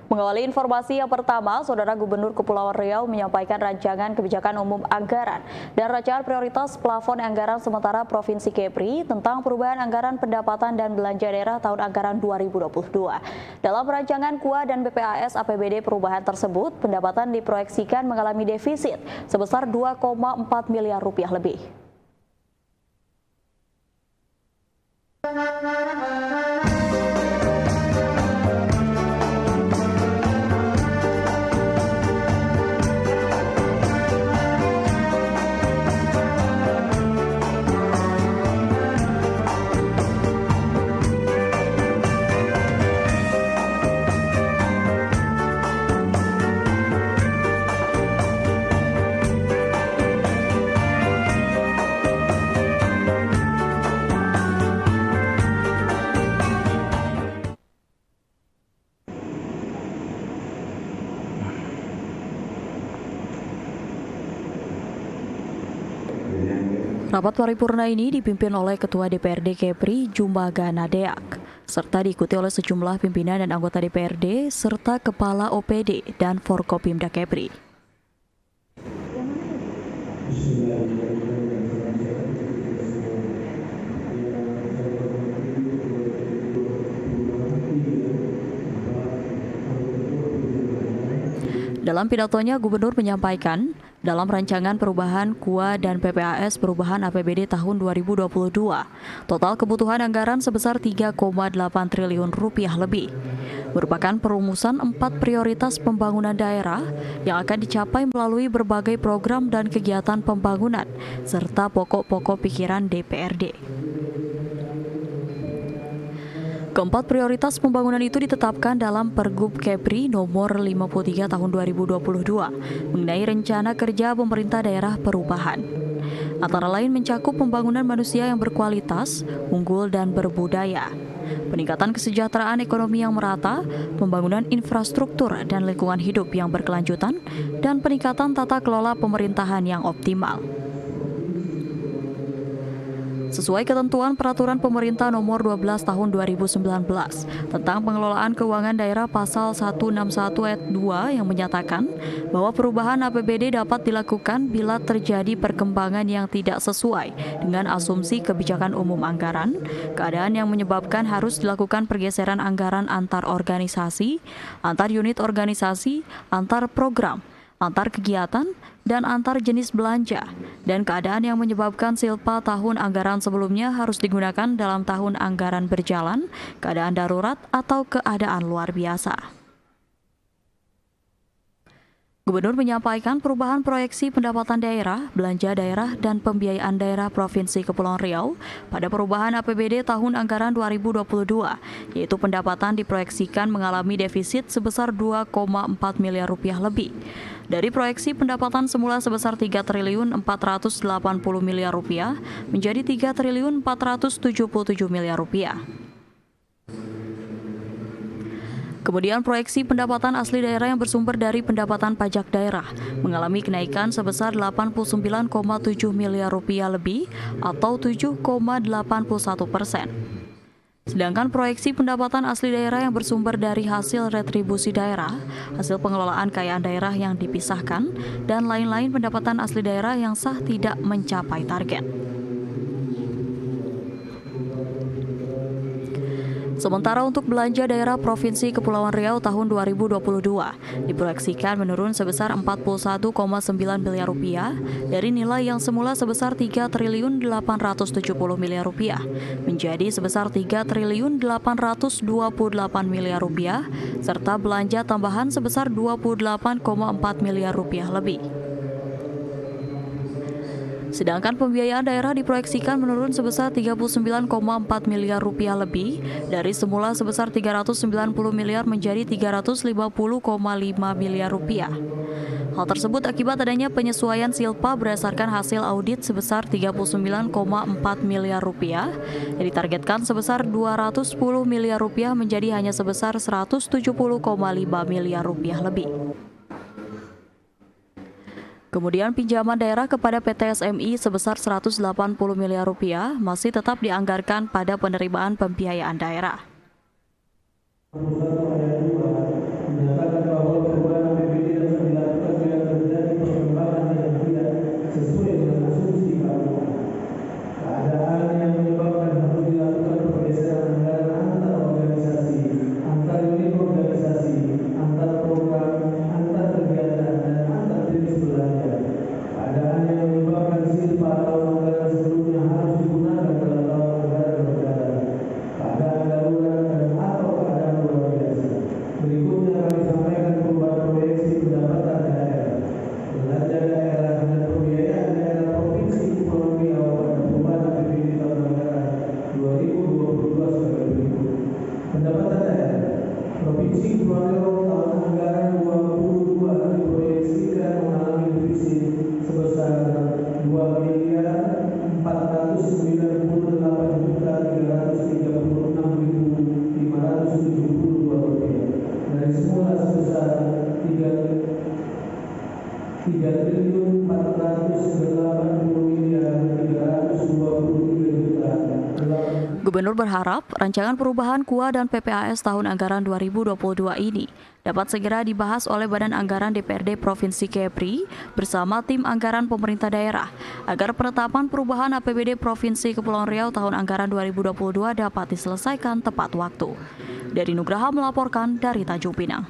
Mengawali informasi yang pertama, Saudara Gubernur Kepulauan Riau menyampaikan rancangan kebijakan umum anggaran dan rancangan prioritas plafon anggaran sementara Provinsi Kepri tentang perubahan anggaran pendapatan dan belanja daerah tahun anggaran 2022. Dalam rancangan KUA dan BPAS APBD perubahan tersebut, pendapatan diproyeksikan mengalami defisit sebesar 2,4 miliar rupiah lebih. Rapat paripurna ini dipimpin oleh Ketua DPRD Kepri Jumbaga Nadeak, serta diikuti oleh sejumlah pimpinan dan anggota DPRD serta Kepala OPD dan Forkopimda Kepri. Dalam pidatonya, Gubernur menyampaikan, dalam rancangan perubahan KUA dan PPAS perubahan APBD tahun 2022, total kebutuhan anggaran sebesar 3,8 triliun rupiah lebih, merupakan perumusan 4 prioritas pembangunan daerah yang akan dicapai melalui berbagai program dan kegiatan pembangunan, serta pokok-pokok pikiran DPRD. Keempat prioritas pembangunan itu ditetapkan dalam Pergub Kepri nomor 53 tahun 2022 mengenai rencana kerja pemerintah daerah perubahan. Antara lain mencakup pembangunan manusia yang berkualitas, unggul dan berbudaya, peningkatan kesejahteraan ekonomi yang merata, pembangunan infrastruktur dan lingkungan hidup yang berkelanjutan, dan peningkatan tata kelola pemerintahan yang optimal. Sesuai ketentuan Peraturan Pemerintah Nomor 12 Tahun 2019 tentang pengelolaan keuangan daerah pasal 161 ayat 2 yang menyatakan bahwa perubahan APBD dapat dilakukan bila terjadi perkembangan yang tidak sesuai dengan asumsi kebijakan umum anggaran, keadaan yang menyebabkan harus dilakukan pergeseran anggaran antar organisasi, antar unit organisasi, antar program, antar kegiatan, dan antar jenis belanja, dan keadaan yang menyebabkan silpa tahun anggaran sebelumnya harus digunakan dalam tahun anggaran berjalan, keadaan darurat, atau keadaan luar biasa. Gubernur menyampaikan perubahan proyeksi pendapatan daerah, belanja daerah, dan pembiayaan daerah Provinsi Kepulauan Riau pada perubahan APBD tahun anggaran 2022, yaitu pendapatan diproyeksikan mengalami defisit sebesar 2,4 miliar rupiah lebih. Dari proyeksi pendapatan semula sebesar 3 triliun 480 miliar rupiah menjadi 3 triliun 477 miliar rupiah. Kemudian proyeksi pendapatan asli daerah yang bersumber dari pendapatan pajak daerah mengalami kenaikan sebesar 89,7 miliar rupiah lebih atau 7,81%. Sedangkan proyeksi pendapatan asli daerah yang bersumber dari hasil retribusi daerah, hasil pengelolaan kekayaan daerah yang dipisahkan, dan lain-lain pendapatan asli daerah yang sah tidak mencapai target. Sementara untuk belanja daerah Provinsi Kepulauan Riau tahun 2022 diproyeksikan menurun sebesar 41,9 miliar rupiah dari nilai yang semula sebesar 3 triliun 870 miliar rupiah menjadi sebesar 3 triliun 828 miliar rupiah serta belanja tambahan sebesar 28,4 miliar rupiah lebih. Sedangkan pembiayaan daerah diproyeksikan menurun sebesar 39,4 miliar rupiah lebih dari semula sebesar 390 miliar menjadi 350,5 miliar rupiah. Hal tersebut akibat adanya penyesuaian silpa berdasarkan hasil audit sebesar 39,4 miliar rupiah yang ditargetkan sebesar 210 miliar rupiah menjadi hanya sebesar 170,5 miliar rupiah lebih. Kemudian pinjaman daerah kepada PT SMI sebesar 180 miliar rupiah masih tetap dianggarkan pada penerimaan pembiayaan daerah. Kepulauan Riau tahun anggaran 2022 diproyeksikan mengalami defisit sebesar 2.498.336.572 dari semula sebesar 3.480.323 Gubernur berharap rancangan perubahan KUA dan PPAS tahun anggaran 2022 ini dapat segera dibahas oleh Badan Anggaran DPRD Provinsi Kepri bersama tim anggaran pemerintah daerah agar penetapan perubahan APBD Provinsi Kepulauan Riau tahun anggaran 2022 dapat diselesaikan tepat waktu. Dari Nugraha melaporkan dari Tanjung Pinang.